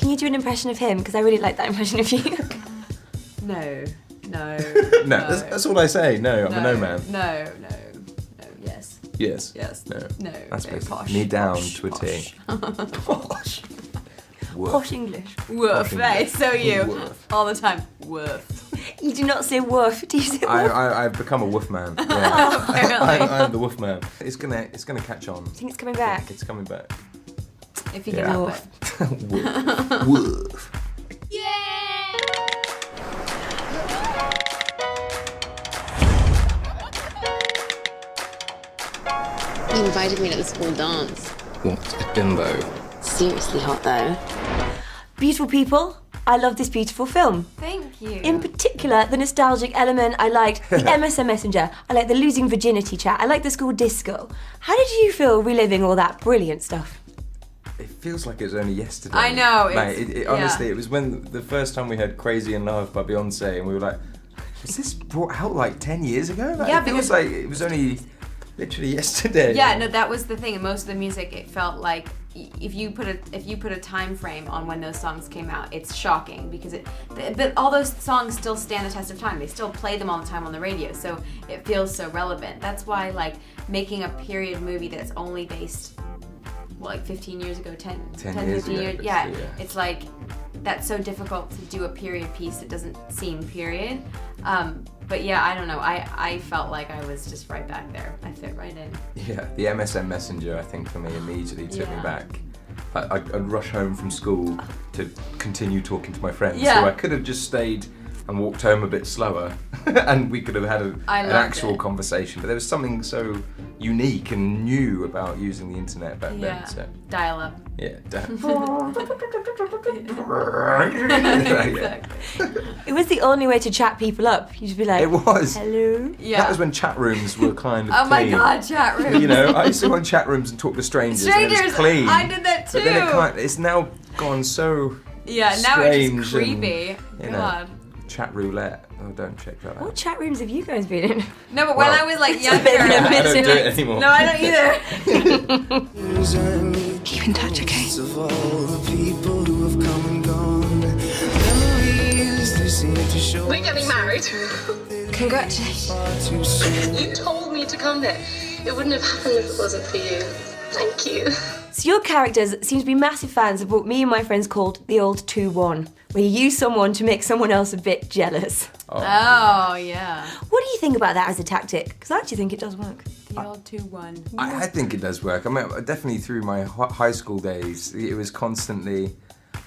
Can you do an impression of him? Because I really like that impression of you. No. No, that's all I say. No, I'm a no man. No, yes. Yes. Yes. No. No. That's very basically posh. me down Posh, to a T. posh. Woof. Posh English. Woof, Posh hey, English. so you. Woof. All the time. Woof. You do not say woof. Do you say woof? I've become a woof man. Yeah. Apparently. I'm the woof man. It's gonna catch on. I think it's coming back. It's coming back. If you can Yeah. help it. Woof. Woof. You invited me to the school dance. What a bimbo. Seriously hot though. Beautiful people, I love this beautiful film. Thank you. In particular, the nostalgic element, I liked the MSN Messenger, I liked the losing virginity chat, I liked the school disco. How did you feel reliving all that brilliant stuff? It feels like it was only yesterday. I know, Mate, it's- honestly, yeah. it was when the first time we heard Crazy in Love by Beyonce, and we were like, was this brought out like 10 years ago? Like, Yeah, it feels because- like it was only literally yesterday. Yeah, no, that was the thing. Most of the music, it felt like if you put a time frame on when those songs came out, it's shocking because but all those songs still stand the test of time. They still play them all the time on the radio, so it feels so relevant. That's why like making a period movie that's only based like 15 years ago, 10 years 15 ago, years, basically, yeah, yeah. it's like that's so difficult to do a period piece that doesn't seem period. But yeah, I don't know. I felt like I was just right back there. I fit right in. Yeah, the MSN Messenger, I think, for me immediately took me Yeah. back. I'd rush home from school to continue talking to my friends. Yeah. So I could have just stayed and walked home a bit slower and we could have had an I loved actual it. conversation. But there was something so unique and new about using the internet back Yeah, then. So, dial up. yeah, Exactly. It was the only way to chat people up. You'd be like, It was. hello? Yeah. That was when chat rooms were kind of Oh my clean. god, chat room. You know, I used to go in chat rooms and talk to strangers. And it Strangers, was clean. I did that too. But then it's now gone so Yeah, now it's strange just creepy. and, you know, God. chat roulette. Oh, don't check that What out. chat rooms have you guys been in? No, but when Well, I was like a younger, bit of a I don't do it anymore. No, I don't either. Keep in touch, okay? Of all the people who have come and gone, memories they seem to show We're getting married. Congratulations. far too soon. You told me to come here. It wouldn't have happened if it wasn't for you. Thank you. So your characters seem to be massive fans of what me and my friends called the old 2-1, where you use someone to make someone else a bit jealous. Oh, yeah. What do you think about that as a tactic? Because I actually think it does work. The old 2-1. I think it does work. I mean, definitely through my high school days, it was constantly.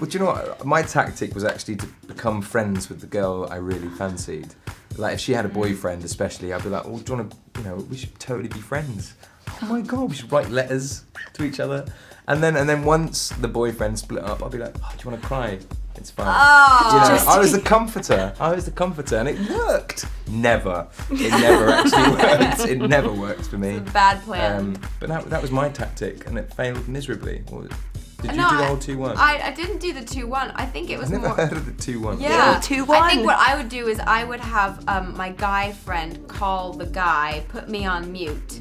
But you know what? My tactic was actually to become friends with the girl I really fancied. Like if she had a boyfriend, especially, I'd be like, "Oh, do you want to? We should totally be friends. Oh my god, we should write letters to each other." And then once the boyfriend split up, I'd be like, "Oh, do you want to cry? It's fine." Oh. You know, I was the comforter. And it worked. Never. It never actually worked. It never worked for me. Bad plan. But that was my tactic, and it failed miserably. Did you No, do the whole 2-1? I didn't do the 2-1. I think it was I've never more. heard of the 2-1. Yeah, The old 2-1. I think what I would do is I would have my guy friend call the guy, put me on mute,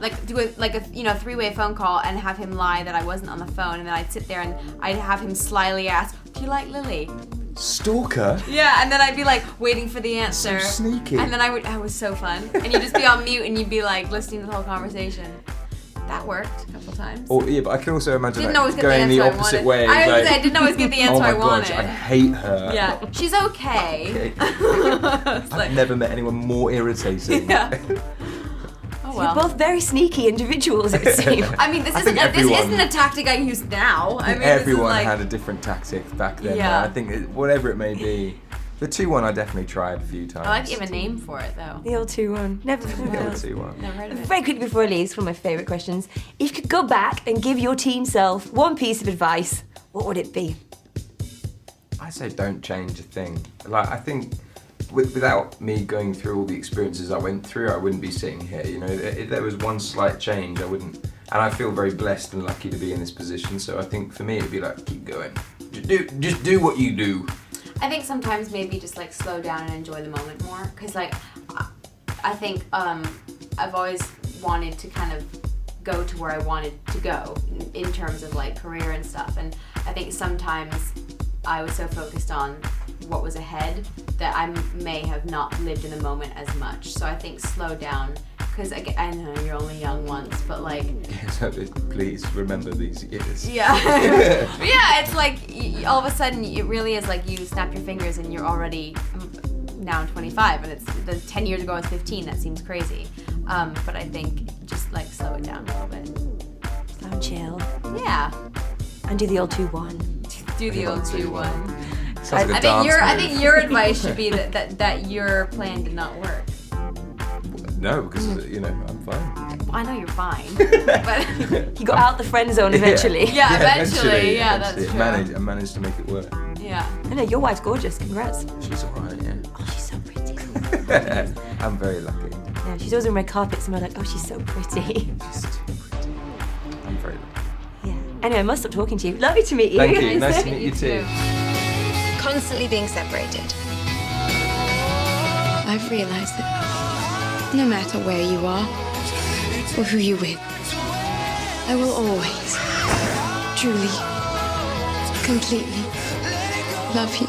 like do a three-way phone call and have him lie that I wasn't on the phone, and then I'd sit there and I'd have him slyly ask, "Do you like Lily?" Stalker? Yeah, and then I'd be like waiting for the answer. So sneaky. And then I was so fun, and you'd just be on mute and you'd be like listening to the whole conversation. That worked a couple times. Or, yeah, but I can also imagine Didn't that always get the going answer the I opposite wanted. way. I was like, gonna say, I didn't always get the answer oh my I gosh, wanted. I hate her. Yeah, she's okay. Okay. It's I've never met anyone more irritating. Yeah. Oh well. You're both very sneaky individuals, it seems. I mean, this I think isn't everyone- a tactic I use now. I mean, Everyone this is like, had a different tactic back then. Yeah. I think whatever it may be. The 2-1 I definitely tried a few times. I like to give a name for it though. The old 2-1. Never The heard old of it. 2-1. Never heard of it. Very quickly before I leave, it's one of my favourite questions. If you could go back and give your teen self one piece of advice, what would it be? I say don't change a thing. Like I think without me going through all the experiences I went through, I wouldn't be sitting here. You know, if there was one slight change, I wouldn't. And I feel very blessed and lucky to be in this position. So I think for me, it'd be like keep going. Just do what you do. I think sometimes maybe just like slow down and enjoy the moment more, because like I think I've always wanted to kind of go to where I wanted to go in terms of like career and stuff, and I think sometimes I was so focused on what was ahead that I may have not lived in the moment as much. So I think slow down, because I know you're only young once, but like, Please remember these years. yeah, yeah, it's like all of a sudden it really is like you snap your fingers and you're already now I'm 25, and it's the 10 years ago I was 15. That seems crazy, but I think just like slow it down a little bit. Slow and chill. Yeah, And do the old 2-1. do the old 2-1. Sounds like a I dance think move. your advice should be that your plan did not work. No, because I'm fine. Well, I know you're fine, but He got out the friend zone eventually. yeah, eventually, yeah, that's eventually. true. I managed to make it work. Yeah. I know, your wife's gorgeous. Congrats. She's alright, yeah. Oh, she's so pretty. I'm very lucky. Yeah, she's always on red carpets and we're like, oh, she's so pretty. She's too pretty. I'm very lucky. Yeah. Anyway, I must stop talking to you. Lovely to meet you. Thank you. Nice to meet you too. Constantly being separated. I've realized that no matter where you are or who you're with, I will always, truly, completely love you.